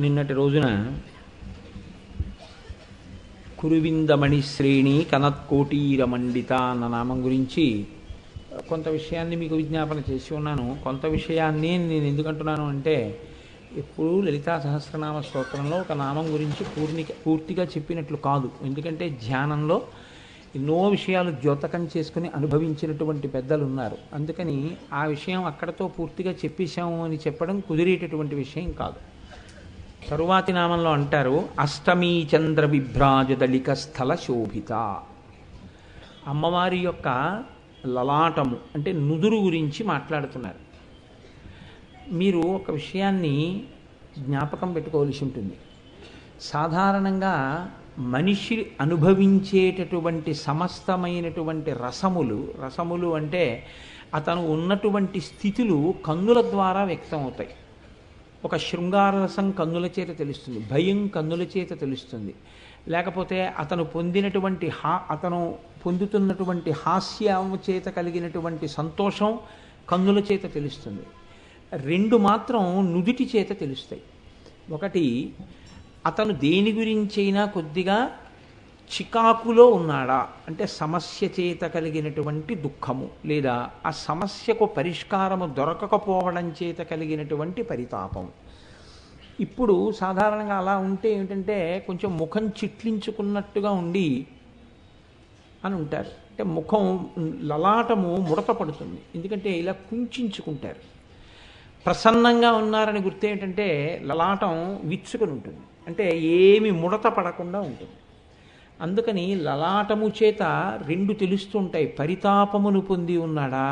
నిన్నటి రోజున కురువిందమణి శ్రేణి కనత్కోటీర మండిత అన్న నామం గురించి కొంత విషయాన్ని మీకు విజ్ఞాపన చేసి ఉన్నాను. కొంత విషయాన్ని నేను ఎందుకంటున్నాను అంటే, ఎప్పుడూ లలితా సహస్రనామ స్తోత్రంలో ఒక నామం గురించి పూర్తిగా చెప్పినట్లు కాదు. ఎందుకంటే ధ్యానంలో ఎన్నో విషయాలు ద్యోతకం చేసుకుని అనుభవించినటువంటి పెద్దలు ఉన్నారు. అందుకని ఆ విషయం అక్కడతో పూర్తిగా చెప్పేశాము అని చెప్పడం కుదిరేటటువంటి విషయం కాదు. తరువాతి నామంలో అంటారు, అష్టమీ చంద్ర విభ్రాజదళిక స్థల శోభిత. అమ్మవారి యొక్క లలాటము అంటే నుదురు గురించి మాట్లాడుతున్నారు. మీరు ఒక విషయాన్ని జ్ఞాపకం పెట్టుకోవలసి ఉంటుంది. సాధారణంగా మనిషి అనుభవించేటటువంటి సమస్తమైనటువంటి రసములు అంటే అతను ఉన్నటువంటి స్థితులు కన్నుల ద్వారా వ్యక్తం అవుతాయి. ఒక శృంగార రసం కన్నుల చేత తెలుస్తుంది, భయం కన్నుల చేత తెలుస్తుంది, లేకపోతే అతను పొందుతున్నటువంటి హాస్యం చేత కలిగినటువంటి సంతోషం కన్నుల చేత తెలుస్తుంది. రెండు మాత్రం నుదుటి చేత తెలుస్తాయి. ఒకటి, అతను దేని గురించైనా కొద్దిగా చికాకులో ఉన్నాడా అంటే సమస్య చేత కలిగినటువంటి దుఃఖము, లేదా ఆ సమస్యకు పరిష్కారము దొరకకపోవడం చేత కలిగినటువంటి పరితాపం. ఇప్పుడు సాధారణంగా అలా ఉంటే ఏమిటంటే కొంచెం ముఖం చిట్లించుకున్నట్టుగా ఉండి అని ఉంటారు. అంటే ముఖం లలాటము ముడత పడుతుంది, ఎందుకంటే ఇలా కుంచుకుంటారు. ప్రసన్నంగా ఉన్నారని గుర్తు ఏంటంటే లలాటం విచ్చుకొని ఉంటుంది, అంటే ఏమి ముడత పడకుండా ఉంటుంది. అందుకని లలాటము చేత రెండు తెలుస్తుంటాయి. పరితాపమును పొంది ఉన్నాడా,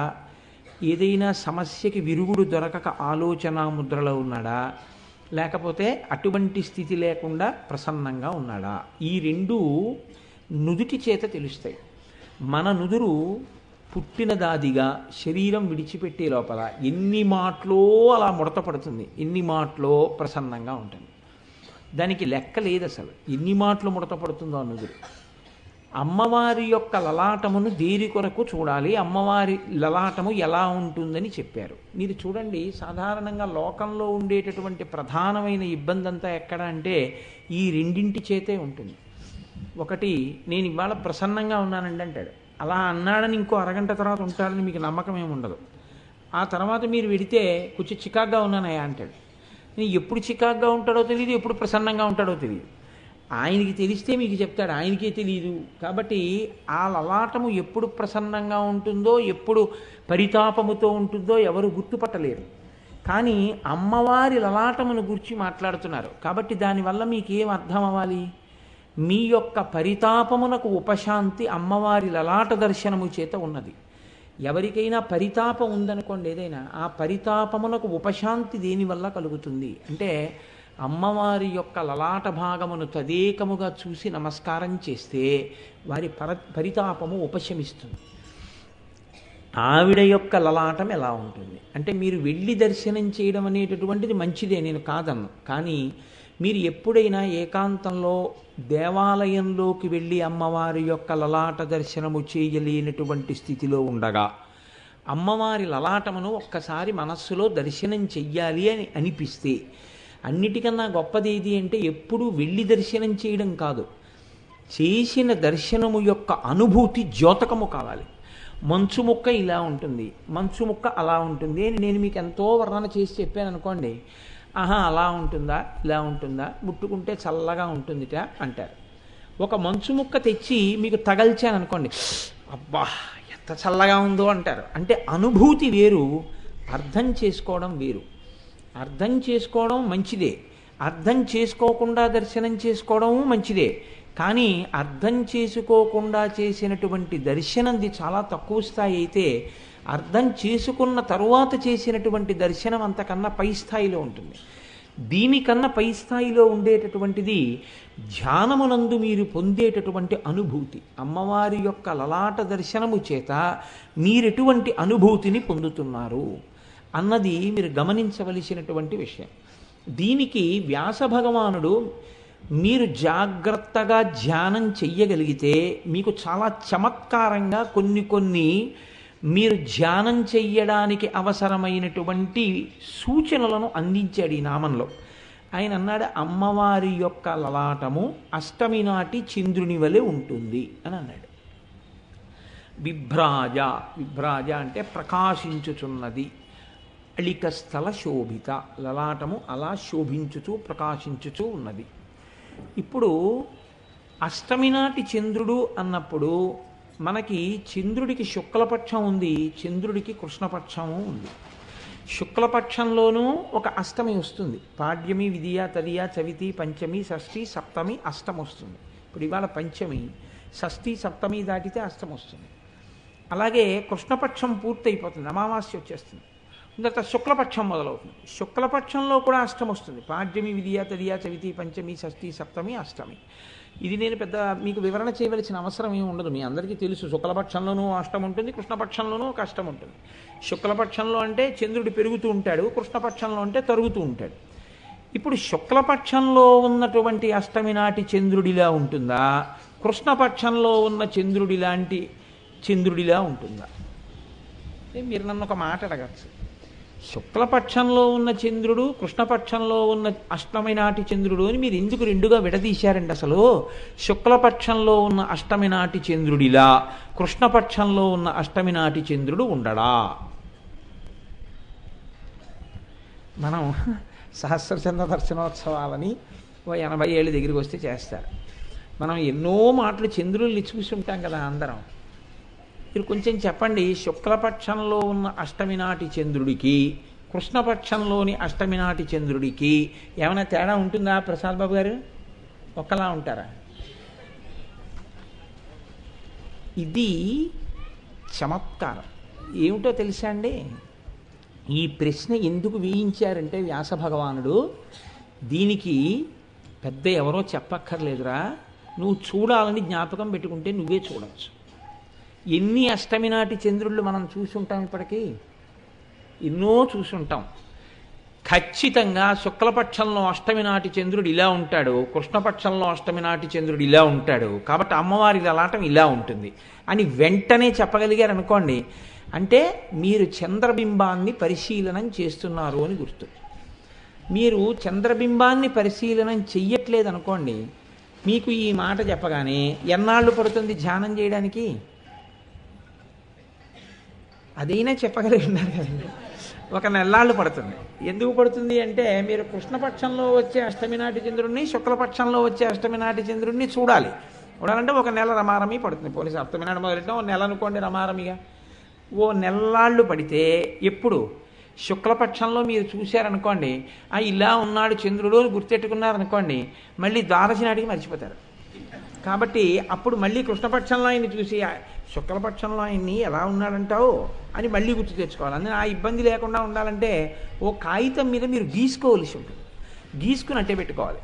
ఏదైనా సమస్యకి విరుగుడు దొరకక ఆలోచన ముద్రలో ఉన్నాడా, లేకపోతే అటువంటి స్థితి లేకుండా ప్రసన్నంగా ఉన్నాడా. ఈ రెండు నుదుటి చేత తెలుస్తాయి. మన నుదురు పుట్టిన దాదిగా శరీరం విడిచిపెట్టే లోపల ఎన్ని మాటలో అలా ముడత పడుతుంది, ఎన్ని మాటలో ప్రసన్నంగా ఉంటుంది. దానికి లెక్క లేదు అసలు, ఎన్ని మాటలు ముడత పడుతుందో ఆ నుదురు. అమ్మవారి యొక్క లలాటమును దేని కొరకు చూడాలి, అమ్మవారి లలాటము ఎలా ఉంటుందని చెప్పారు. మీరు చూడండి, సాధారణంగా లోకంలో ఉండేటటువంటి ప్రధానమైన ఇబ్బంది అంతా ఎక్కడ అంటే ఈ రెండింటి చేతే ఉంటుంది. ఒకటి, నేను ఇవాళ ప్రసన్నంగా ఉన్నానండి అంటాడు. అలా అన్నాడని ఇంకో అరగంట తర్వాత ఉంటాడని మీకు నమ్మకం ఏమి ఉండదు. ఆ తర్వాత మీరు వెడితే కొంచెం చికాగ్గా ఉన్నానయ్యా అంటాడు. నేను ఎప్పుడు చికాగ్గా ఉంటాడో తెలియదు, ఎప్పుడు ప్రసన్నంగా ఉంటాడో తెలియదు. ఆయనకి తెలిస్తే మీకు చెప్తాడు, ఆయనకే తెలియదు. కాబట్టి ఆ లలాటము ఎప్పుడు ప్రసన్నంగా ఉంటుందో, ఎప్పుడు పరితాపముతో ఉంటుందో ఎవరు గుర్తుపట్టలేరు. కానీ అమ్మవారి లలాటమును గురించి మాట్లాడుతున్నారు కాబట్టి దానివల్ల మీకు ఏం అర్థం అవ్వాలి? మీ యొక్క పరితాపమునకు ఉపశాంతి అమ్మవారి లలాట దర్శనము చేత ఉన్నది. ఎవరికైనా పరితాపం ఉందనుకోండి, ఏదైనా ఆ పరితాపమునకు ఉపశాంతి దేనివల్ల కలుగుతుంది అంటే అమ్మవారి యొక్క లలాట భాగమును తదేకముగా చూసి నమస్కారం చేస్తే వారి పరితాపము ఉపశమిస్తుంది. ఆవిడ యొక్క లలాటం ఎలా ఉంటుంది అంటే, మీరు వెళ్ళి దర్శనం చేయడం అనేటటువంటిది మంచిదే, నేను కాదన్ను. కానీ మీరు ఎప్పుడైనా ఏకాంతంలో దేవాలయంలోకి వెళ్ళి అమ్మవారి యొక్క లలాట దర్శనము చేయలేనటువంటి స్థితిలో ఉండగా అమ్మవారి లలాటమును ఒక్కసారి మనస్సులో దర్శనం చెయ్యాలి అని అనిపిస్తే, అన్నిటికన్నా గొప్పది ఏది అంటే ఎప్పుడూ వెళ్ళి దర్శనం చేయడం కాదు, చేసిన దర్శనము యొక్క అనుభూతి ద్యోతకము కావాలి. మంచు ముక్క ఇలా ఉంటుంది, మంచు ముక్క అలా ఉంటుంది అని నేను మీకు ఎంతో వర్ణన చేసి చెప్పాను అనుకోండి, ఆహా అలా ఉంటుందా ఇలా ఉంటుందా, ముట్టుకుంటే చల్లగా ఉంటుందిట అంటారు. ఒక మంచు ముక్క తెచ్చి మీకు తగల్చాను అనుకోండి, అబ్బా ఎంత చల్లగా ఉందో అంటారు. అంటే అనుభూతి వేరు, అర్థం చేసుకోవడం వేరు. అర్థం చేసుకోవడం మంచిదే, అర్థం చేసుకోకుండా దర్శనం చేసుకోవడం మంచిదే. కానీ అర్థం చేసుకోకుండా చేసినటువంటి దర్శనంది చాలా తక్కువ స్థాయి అయితే, అర్థం చేసుకున్న తరువాత చేసినటువంటి దర్శనం అంతకన్నా పై స్థాయిలో ఉంటుంది. దీనికన్నా పై స్థాయిలో ఉండేటటువంటిది ధ్యానమునందు మీరు పొందేటటువంటి అనుభూతి. అమ్మవారి యొక్క లలాట దర్శనము చేత మీరెటువంటి అనుభూతిని పొందుతున్నారు అన్నది మీరు గమనించవలసినటువంటి విషయం. దీనికి వ్యాస భగవానుడు, మీరు జాగ్రత్తగా ధ్యానం చెయ్యగలిగితే మీకు చాలా చమత్కారంగా కొన్ని మీరు ధ్యానం చెయ్యడానికి అవసరమైనటువంటి సూచనలను అందించాడు ఈ నామంలో. ఆయన అన్నాడు అమ్మవారి యొక్క లలాటము అష్టమి నాటి చంద్రుని వలె ఉంటుంది అని అన్నాడు. విభ్రాజ, విభ్రాజ అంటే ప్రకాశించుచున్నది. అళిక స్థల శోభిత, లలాటము అలా శోభించుచూ ప్రకాశించుచూ ఉన్నది. ఇప్పుడు అష్టమి నాటి చంద్రుడు అన్నప్పుడు మనకి చంద్రుడికి శుక్లపక్షం ఉంది, చంద్రుడికి కృష్ణపక్షము ఉంది. శుక్లపక్షంలోనూ ఒక అష్టమి వస్తుంది. పాడ్యమి, విదియ, తదియ, చవితి, పంచమి, షష్ఠి, సప్తమి, అష్టమి వస్తుంది. ఇప్పుడు ఇవాళ పంచమి, షష్ఠి, సప్తమి దాటితే అష్టమి వస్తుంది. అలాగే కృష్ణపక్షం పూర్తయిపోతుంది, అమావాస్య వచ్చేస్తుంది. తర్వాత శుక్లపక్షం మొదలవుతుంది. శుక్లపక్షంలో కూడా అష్టమి వస్తుంది. పాడ్యమి, విదియ, తదియ, చవితి, పంచమి, షష్ఠి, సప్తమి, అష్టమి. ఇది నేను పెద్ద మీకు వివరణ చేయవలసిన అవసరం ఏమి ఉండదు, మీ అందరికీ తెలుసు. శుక్లపక్షంలోనూ అష్టం ఉంటుంది, కృష్ణపక్షంలోనూ ఒక అష్టం ఉంటుంది. శుక్లపక్షంలో అంటే చంద్రుడు పెరుగుతూ ఉంటాడు, కృష్ణపక్షంలో అంటే తరుగుతూ ఉంటాడు. ఇప్పుడు శుక్లపక్షంలో ఉన్నటువంటి అష్టమి నాటి చంద్రుడిలా ఉంటుందా, కృష్ణపక్షంలో ఉన్న చంద్రుడి లాంటి చంద్రుడిలా ఉంటుందా? మీరు నన్ను ఒక మాట అడగచ్చు. శుక్లపక్షంలో ఉన్న చంద్రుడు, కృష్ణపక్షంలో ఉన్న అష్టమి నాటి చంద్రుడు అని మీరు ఎందుకు రెండుగా విడదీశారండి? అసలు శుక్లపక్షంలో ఉన్న అష్టమి నాటి చంద్రుడిలా కృష్ణపక్షంలో ఉన్న అష్టమి నాటి చంద్రుడు ఉండడా? మనం సహస్రచంద్ర దర్శనోత్సవాలని 80 ఏళ్ళ దగ్గరికి వస్తే చేస్తారు. మనం ఎన్నో మాటలు చంద్రుల్ని చూసి ఉంటాం కదా అందరం. మీరు కొంచెం చెప్పండి, శుక్లపక్షంలో ఉన్న అష్టమి నాటి చంద్రుడికి కృష్ణపక్షంలోని అష్టమి నాటి చంద్రుడికి ఏమైనా తేడా ఉంటుందా ప్రసాద్ బాబు గారు? ఒకలా ఉంటారా? ఇది చమత్కారం. ఏమిటో తెలుసా అండి? ఈ ప్రశ్న ఎందుకు వేయించారంటే వ్యాస భగవానుడు దీనికి పెద్ద ఎవరో చెప్పక్కర్లేదురా, నువ్వు చూడాలని జ్ఞాపకం పెట్టుకుంటే నువ్వే చూడవచ్చు. ఎన్ని అష్టమి నాటి చంద్రుళ్ళు మనం చూసుంటాం, ఇప్పటికీ ఎన్నో చూసుంటాం. ఖచ్చితంగా శుక్లపక్షంలో అష్టమి నాటి చంద్రుడు ఇలా ఉంటాడు, కృష్ణపక్షంలో అష్టమి నాటి చంద్రుడు ఇలా ఉంటాడు, కాబట్టి అమ్మవారి లలాటం ఇలా ఉంటుంది అని వెంటనే చెప్పగలిగారు అనుకోండి, అంటే మీరు చంద్రబింబాన్ని పరిశీలనం చేస్తున్నారు అని గుర్తు. మీరు చంద్రబింబాన్ని పరిశీలనం చెయ్యట్లేదు అనుకోండి, మీకు ఈ మాట చెప్పగానే ఎన్నాళ్ళు పడుతుంది ధ్యానం చేయడానికి? అదైనా చెప్పగలిగి ఉన్నారు కదండి. 1 నెలలు పడుతుంది. ఎందుకు పడుతుంది అంటే మీరు కృష్ణపక్షంలో వచ్చే అష్టమి నాటి చంద్రుడిని, శుక్లపక్షంలో వచ్చే అష్టమి నాటి చంద్రుడిని చూడాలంటే 1 నెల రమారమి పడుతుంది. పోలీసు అష్టమి నాటి మొదలెట్టాం 1 నెల అనుకోండి రమారమిగా. 1 నెలలు పడితే ఎప్పుడు శుక్లపక్షంలో మీరు చూశారనుకోండి, ఇలా ఉన్నాడు చంద్రుడు అని గుర్తెట్టుకున్నారనుకోండి, మళ్ళీ ద్వాదశి నాటికి మర్చిపోతారు. కాబట్టి అప్పుడు మళ్ళీ కృష్ణపక్షంలో ఆయన్ని చూసి శుక్లపక్షంలో ఆయన్ని ఎలా ఉన్నాడంటావు అని మళ్ళీ గుర్తు తెచ్చుకోవాలి. అందుకని ఆ ఇబ్బంది లేకుండా ఉండాలంటే ఓ కాగితం మీద మీరు గీసుకోవలసి ఉంటుంది, గీసుకుని అట్టే పెట్టుకోవాలి.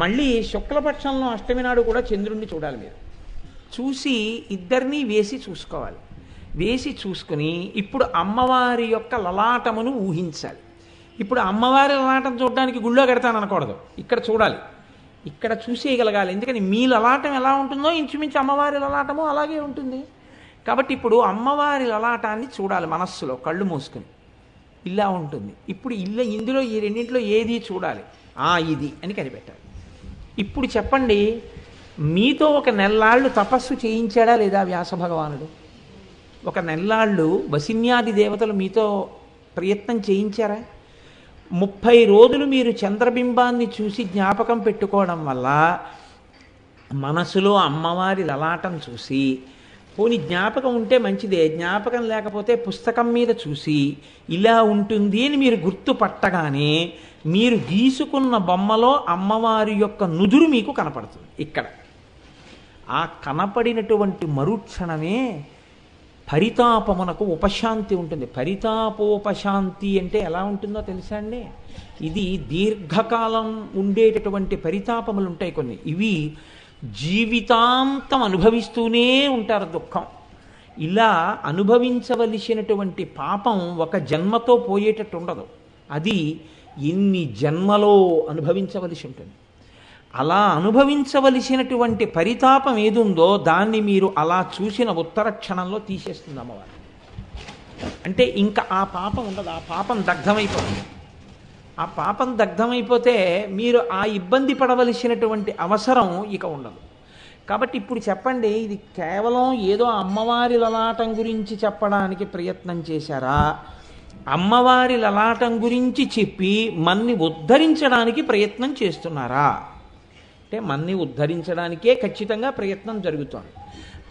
మళ్ళీ శుక్లపక్షంలో అష్టమి నాడు కూడా చంద్రుడిని చూడాలి. మీరు చూసి ఇద్దరినీ వేసి చూసుకోవాలి. వేసి చూసుకుని ఇప్పుడు అమ్మవారి యొక్క లలాటమును ఊహించాలి. ఇప్పుడు అమ్మవారి లలాటం చూడడానికి గుళ్ళో కడతాను అనకూడదు, ఇక్కడ చూడాలి, ఇక్కడ చూసేయగలగాలి. ఎందుకని మీ లలాటం ఎలా ఉంటుందో ఇంచుమించు అమ్మవారి లలాటము అలాగే ఉంటుంది. కాబట్టి ఇప్పుడు అమ్మవారి లలాటాన్ని చూడాలి మనస్సులో కళ్ళు మూసుకుని, ఇలా ఉంటుంది. ఇప్పుడు ఇందులో ఈ రెండింటిలో ఏది చూడాలి? ఇది అని కనిపెట్టాలి. ఇప్పుడు చెప్పండి, మీతో 1 నెల్లాళ్ళు తపస్సు చేయించాడా లేదా వ్యాస భగవానుడు? 1 నెల్లాళ్ళు వసిన్యాది దేవతలు మీతో ప్రయత్నం చేయించారా? 30 రోజులు మీరు చంద్రబింబాన్ని చూసి జ్ఞాపకం పెట్టుకోవడం వల్ల మనసులో అమ్మవారి లలాటం చూసి, పోనీ జ్ఞాపకం ఉంటే మంచిదే, జ్ఞాపకం లేకపోతే పుస్తకం మీద చూసి ఇలా ఉంటుంది అని మీరు గుర్తుపట్టగానే మీరు గీసుకున్న బొమ్మలో అమ్మవారి యొక్క నుదురు మీకు కనపడుతుంది. ఇక్కడ ఆ కనపడినటువంటి మరుక్షణమే పరితాపమునకు ఉపశాంతి ఉంటుంది. పరితాపోపశాంతి అంటే ఎలా ఉంటుందో తెలుసా అండి? ఇది దీర్ఘకాలం ఉండేటటువంటి పరితాపములు ఉంటాయి కొన్ని. ఇవి జీవితాంతం అనుభవిస్తూనే ఉంటారు దుఃఖం. ఇలా అనుభవించవలసినటువంటి పాపం 1 జన్మతో పోయేటట్టు ఉండదు, అది ఎన్ని జన్మలో అనుభవించవలసి ఉంటుంది. అలా అనుభవించవలసినటువంటి పరితాపం ఏదుందో దాన్ని మీరు అలా చూసిన ఉత్తర క్షణంలో తీసేస్తుంది అమ్మవారు. అంటే ఇంకా ఆ పాపం ఉండదు, ఆ పాపం దగ్ధమైపోతుంది. ఆ పాపం దగ్ధమైపోతే మీరు ఆ ఇబ్బంది పడవలసినటువంటి అవసరం ఇక ఉండదు. కాబట్టి ఇప్పుడు చెప్పండి, ఇది కేవలం ఏదో అమ్మవారి లలాటం గురించి చెప్పడానికి ప్రయత్నం చేశారా, అమ్మవారి లలాటం గురించి చెప్పి మన్ని ఉద్ధరించడానికి ప్రయత్నం చేస్తున్నారా? అంటే మన్ని ఉద్ధరించడానికే ఖచ్చితంగా ప్రయత్నం జరుగుతోంది.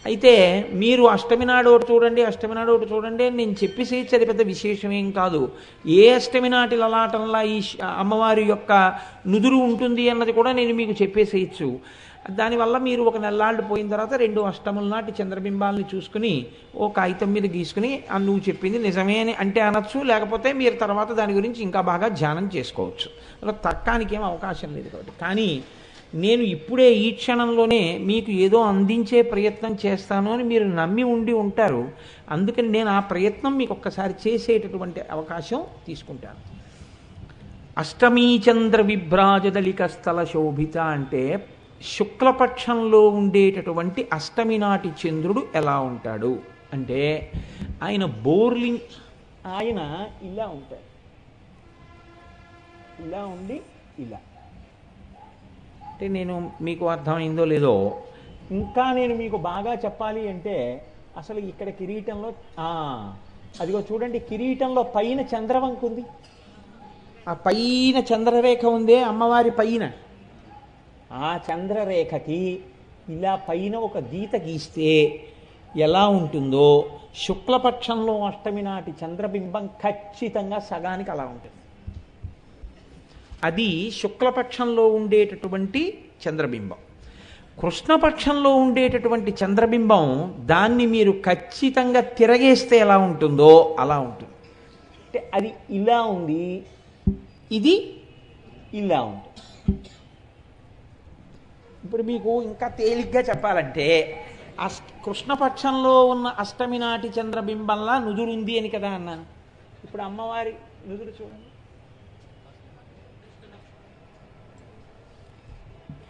అయితే మీరు అష్టమి నాడు ఒకటి చూడండి, అష్టమి నాడు ఒకటి చూడండి అని నేను చెప్పేసేసి అది పెద్ద విశేషమేం కాదు. ఏ అష్టమి నాటి లలాటంలా ఈ అమ్మవారి యొక్క నుదురు ఉంటుంది అన్నది కూడా నేను మీకు చెప్పేసేయచ్చు. దానివల్ల మీరు ఒక నెల్లాళ్ళు పోయిన తర్వాత 2 అష్టముల నాటి చంద్రబింబాలని చూసుకుని ఓ కాగితం మీద గీసుకుని నువ్వు చెప్పింది నిజమే అని అంటే అనొచ్చు, లేకపోతే మీరు తర్వాత దాని గురించి ఇంకా బాగా ధ్యానం చేసుకోవచ్చు. అలా తర్కానికి ఏం అవకాశం లేదు. కాబట్టి కానీ నేను ఇప్పుడే ఈ క్షణంలోనే మీకు ఏదో అందించే ప్రయత్నం చేస్తాను అని మీరు నమ్మి ఉండి ఉంటారు. అందుకని నేను ఆ ప్రయత్నం మీకు ఒక్కసారి చేసేటటువంటి అవకాశం తీసుకుంటాను. అష్టమీ చంద్ర విభ్రాజదలిక స్థల శోభిత అంటే శుక్లపక్షంలో ఉండేటటువంటి అష్టమి నాటి చంద్రుడు ఎలా ఉంటాడు అంటే ఆయన ఆయన ఇలా ఉంటాడు, ఇలా ఉండి ఇలా. అంటే నేను మీకు అర్థమైందో లేదో, ఇంకా నేను మీకు బాగా చెప్పాలి అంటే అసలు ఇక్కడ కిరీటంలో అదిగో చూడండి, కిరీటంలో పైన చంద్రవంక ఉంది, ఆ పైన చంద్రరేఖ ఉందే అమ్మవారి పైన, ఆ చంద్రరేఖకి ఇలా పైన ఒక గీత గీస్తే ఎలా ఉంటుందో శుక్లపక్షంలో అష్టమి నాటి చంద్రబింబం ఖచ్చితంగా సగానికి అలా ఉంటుంది. అది శుక్లపక్షంలో ఉండేటటువంటి చంద్రబింబం. కృష్ణపక్షంలో ఉండేటటువంటి చంద్రబింబం దాన్ని మీరు ఖచ్చితంగా తిరగేస్తే ఎలా ఉంటుందో అలా ఉంటుంది. అంటే అది ఇలా ఉంది, ఇది ఇలా ఉంటుంది. ఇప్పుడు మీకు ఇంకా తేలిగ్గా చెప్పాలంటే కృష్ణపక్షంలో ఉన్న అష్టమి నాటి చంద్రబింబంలా నుదురుంది అని కదా అన్నాను. ఇప్పుడు అమ్మవారి నుదురు చూడండి,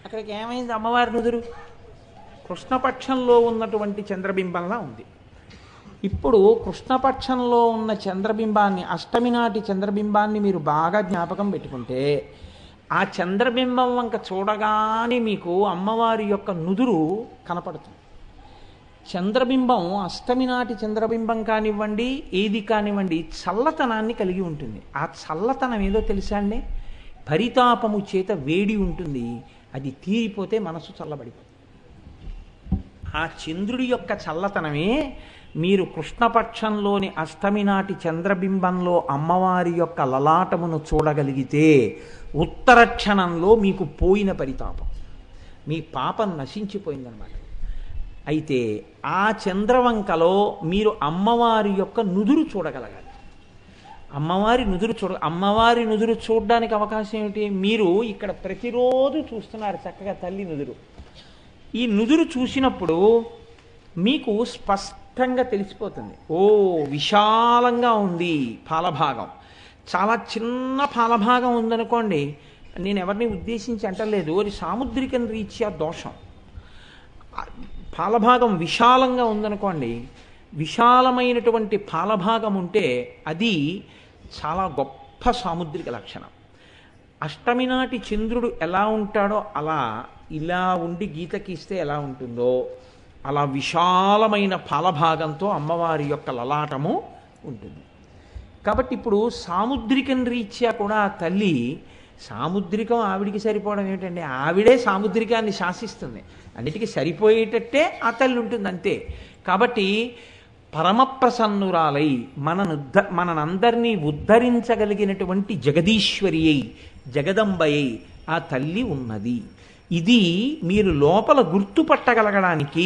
అక్కడికి ఏమైంది? అమ్మవారి నుదురు కృష్ణపక్షంలో ఉన్నటువంటి చంద్రబింబంలా ఉంది. ఇప్పుడు కృష్ణపక్షంలో ఉన్న చంద్రబింబాన్ని, అష్టమి నాటి చంద్రబింబాన్ని మీరు బాగా జ్ఞాపకం పెట్టుకుంటే ఆ చంద్రబింబం వంక చూడగానే మీకు అమ్మవారి యొక్క నుదురు కనపడుతుంది. చంద్రబింబం అష్టమి నాటి చంద్రబింబం కానివ్వండి, ఏది కానివ్వండి, చల్లతనాన్ని కలిగి ఉంటుంది. ఆ చల్లతనం ఏదో తెలుసా అండి? పరితాపము చేత వేడి ఉంటుంది, అది తీరిపోతే మనసు చల్లబడిపోతుంది. ఆ చంద్రుడి యొక్క చల్లతనమే మీరు కృష్ణపక్షంలోని అష్టమి నాటి చంద్రబింబంలో అమ్మవారి యొక్క లలాటమును చూడగలిగితే ఉత్తర క్షణంలో మీకు పోయిన పరితాపం, మీ పాపం నశించిపోయిందనమాట. అయితే ఆ చంద్రవంకలో మీరు అమ్మవారి యొక్క నుదురు చూడగలగాలి. అమ్మవారి నుదురు చూడడానికి అవకాశం ఏమిటి? మీరు ఇక్కడ ప్రతిరోజు చూస్తున్నారు చక్కగా తల్లి నుదురు. ఈ నుదురు చూసినప్పుడు మీకు స్పష్టంగా తెలిసిపోతుంది, ఓ విశాలంగా ఉంది పాలభాగం. చాలా చిన్న పాలభాగం ఉందనుకోండి, నేను ఎవరిని ఉద్దేశించి అంటలేదు, అది సాముద్రికం రీత్యా దోషం. పాలభాగం విశాలంగా ఉందనుకోండి, విశాలమైనటువంటి పాలభాగం ఉంటే అది చాలా గొప్ప సాముద్రిక లక్షణం. అష్టమి నాటి చంద్రుడు ఎలా ఉంటాడో అలా ఇలా ఉండి గీత గీస్తే ఎలా ఉంటుందో అలా విశాలమైన పాలభాగంతో అమ్మవారి యొక్క లలాటము ఉంటుంది. కాబట్టి ఇప్పుడు సాముద్రికం రీత్యా కూడా తల్లి, సాముద్రికం ఆవిడికి సరిపోవడం ఏమిటండి? ఆవిడే సాముద్రికాన్ని శాసిస్తుంది, అన్నిటికీ సరిపోయేటట్టే ఆ తల్లి ఉంటుంది అంతే. కాబట్టి పరమప్రసన్నురాలై మనందరినీ ఉద్ధరించగలిగినటువంటి జగదీశ్వరి అయి, జగదంబయ్యి ఆ తల్లి ఉన్నది. ఇది మీరు లోపల గుర్తుపట్టగలగడానికి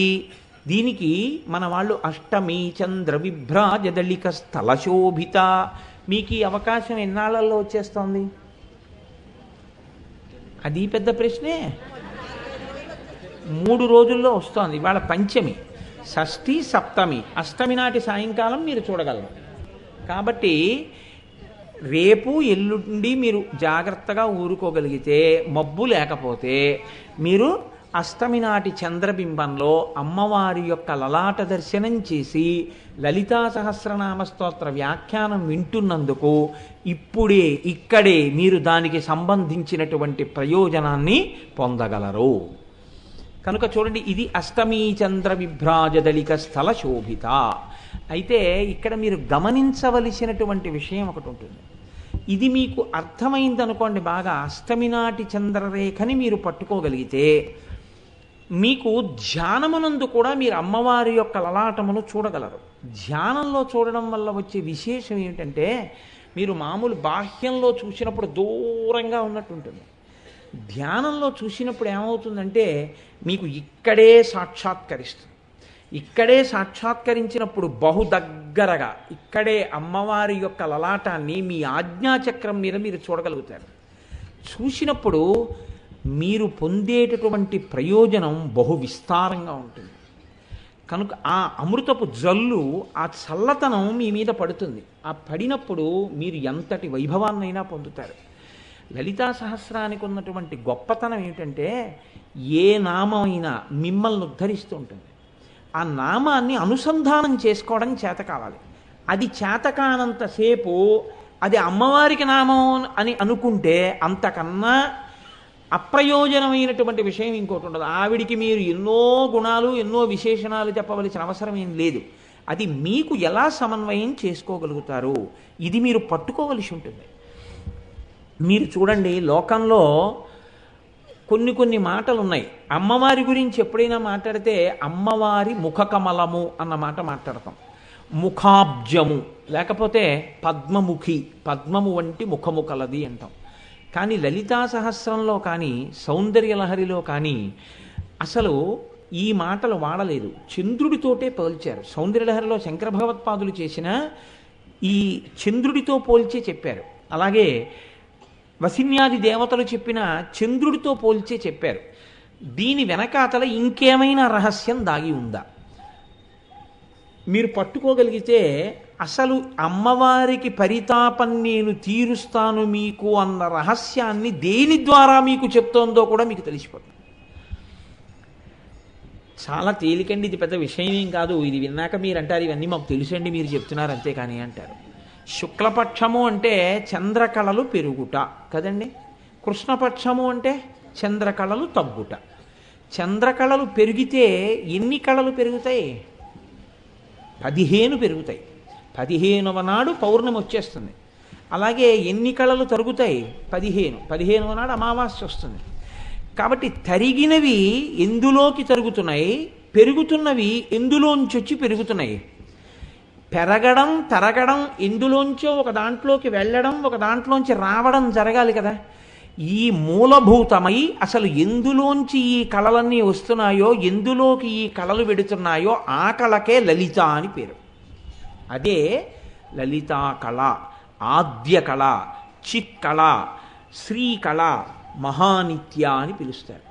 దీనికి మన వాళ్ళు అష్టమి చంద్ర విభ్రాజదళిక స్థలశోభిత, మీకు ఈ అవకాశం ఎన్నాళ్ళల్లో వచ్చేస్తోంది? అది పెద్ద ప్రశ్నే. 3 రోజుల్లో వస్తోంది. ఇవాళ పంచమి, షష్ఠి, సప్తమి, అష్టమి నాటి సాయంకాలం మీరు చూడగలరు. కాబట్టి రేపు ఎల్లుండి మీరు జాగ్రత్తగా ఊరుకోగలిగితే, మబ్బు లేకపోతే మీరు అష్టమి నాటి చంద్రబింబంలో అమ్మవారి యొక్క లలాట దర్శనం చేసి లలితా సహస్రనామ స్తోత్ర వ్యాఖ్యానం వింటున్నందుకు ఇక్కడే మీరు దానికి సంబంధించినటువంటి ప్రయోజనాన్ని పొందగలరు. కనుక చూడండి, ఇది అష్టమీ చంద్ర విభ్రాజదళిక స్థల శోభిత. అయితే ఇక్కడ మీరు గమనించవలసినటువంటి విషయం ఒకటి ఉంటుంది. ఇది మీకు అర్థమైందనుకోండి, బాగా అష్టమి నాటి చంద్రరేఖని మీరు పట్టుకోగలిగితే మీకు ధ్యానమునందు కూడా మీరు అమ్మవారి యొక్క లలాటమును చూడగలరు. ధ్యానంలో చూడడం వల్ల వచ్చే విశేషం ఏమిటంటే, మీరు మామూలు బాహ్యంలో చూసినప్పుడు దూరంగా ఉన్నట్టు ఉంటుంది. ధ్యానంలో చూసినప్పుడు ఏమవుతుందంటే మీకు ఇక్కడే సాక్షాత్కరిస్తుంది. ఇక్కడే సాక్షాత్కరించినప్పుడు బహు దగ్గరగా ఇక్కడే అమ్మవారి యొక్క లలాటాన్ని మీ ఆజ్ఞాచక్రం మీద మీరు చూడగలుగుతారు. చూసినప్పుడు మీరు పొందేటటువంటి ప్రయోజనం బహు విస్తారంగా ఉంటుంది. కనుక ఆ అమృతపు జల్లు, ఆ చల్లతనం మీ మీద పడుతుంది. ఆ పడినప్పుడు మీరు ఎంతటి వైభవాన్నైనా పొందుతారు. లలితా సహస్రానికి ఉన్నటువంటి గొప్పతనం ఏమిటంటే, ఏ నామైనా మిమ్మల్ని ఉద్ధరిస్తూ ఉంటుంది. ఆ నామాన్ని అనుసంధానం చేసుకోవడం చేత కావాలి. అది చేతకానంతసేపు అది అమ్మవారికి నామం అని అనుకుంటే అంతకన్నా అప్రయోజనమైనటువంటి విషయం ఇంకోటి ఉండదు. ఆవిడికి మీరు ఎన్నో గుణాలు, ఎన్నో విశేషణాలు చెప్పవలసిన అవసరం ఏం లేదు. అది మీకు ఎలా సమన్వయం చేసుకోగలుగుతారు, ఇది మీరు పట్టుకోవలసి ఉంటుంది. మీరు చూడండి, లోకంలో కొన్ని మాటలు ఉన్నాయి. అమ్మవారి గురించి ఎప్పుడైనా మాట్లాడితే అమ్మవారి ముఖకమలము అన్న మాట మాట్లాడతాం. ముఖాబ్జము, లేకపోతే పద్మముఖి, పద్మము వంటి ముఖము కలది అంటాం. కానీ లలితా సహస్రంలో కానీ సౌందర్యలహరిలో కానీ అసలు ఈ మాటలు వాడలేదు. చంద్రుడితోటే పోల్చారు. సౌందర్యలహరిలో శంకర భగవత్పాదులు చేసిన ఈ చంద్రుడితో పోల్చే చెప్పారు. అలాగే వసిన్యాది దేవతలు చెప్పిన చంద్రుడితో పోల్చే చెప్పారు. దీని వెనకాతల ఇంకేమైనా రహస్యం దాగి ఉందా మీరు పట్టుకోగలిగితే, అసలు అమ్మవారికి పరితాపం నేను తీరుస్తాను మీకు అన్న రహస్యాన్ని దేని ద్వారా మీకు చెప్తోందో కూడా మీకు తెలిసిపోతుంది. చాలా తేలికండి, ఇది పెద్ద విషయం ఏం కాదు. ఇది విన్నాక మీరు అంటారు, ఇవన్నీ మాకు తెలుసండి, మీరు చెప్తున్నారు అంతేకాని అంటారు. శుక్లపక్షము అంటే చంద్రకళలు పెరుగుట కదండి. కృష్ణపక్షము అంటే చంద్రకళలు తగ్గుట. చంద్రకళలు పెరిగితే ఎన్ని కళలు పెరుగుతాయి? 15 పెరుగుతాయి. 15వ నాడు పౌర్ణమి వచ్చేస్తుంది. అలాగే ఎన్ని కళలు తరుగుతాయి? 15. 15వ నాడు అమావాస్య వస్తుంది. కాబట్టి తరిగినవి ఎందులోకి తరుగుతున్నాయి, పెరుగుతున్నవి ఎందులోంచి వచ్చి పెరుగుతున్నాయి. పెరగడం, తరగడం, ఎందులోంచో ఒక దాంట్లోకి వెళ్ళడం, ఒక దాంట్లోంచి రావడం జరగాలి కదా. ఈ మూలభూతమై అసలు ఎందులోంచి ఈ కళలన్నీ వస్తున్నాయో, ఎందులోకి ఈ కళలు వెడుతున్నాయో ఆ కళకే లలిత అని పేరు. అదే లలితా కళ, ఆద్య కళ, చిత్కళ, శ్రీకళ, మహానిత్య అని పిలుస్తారు.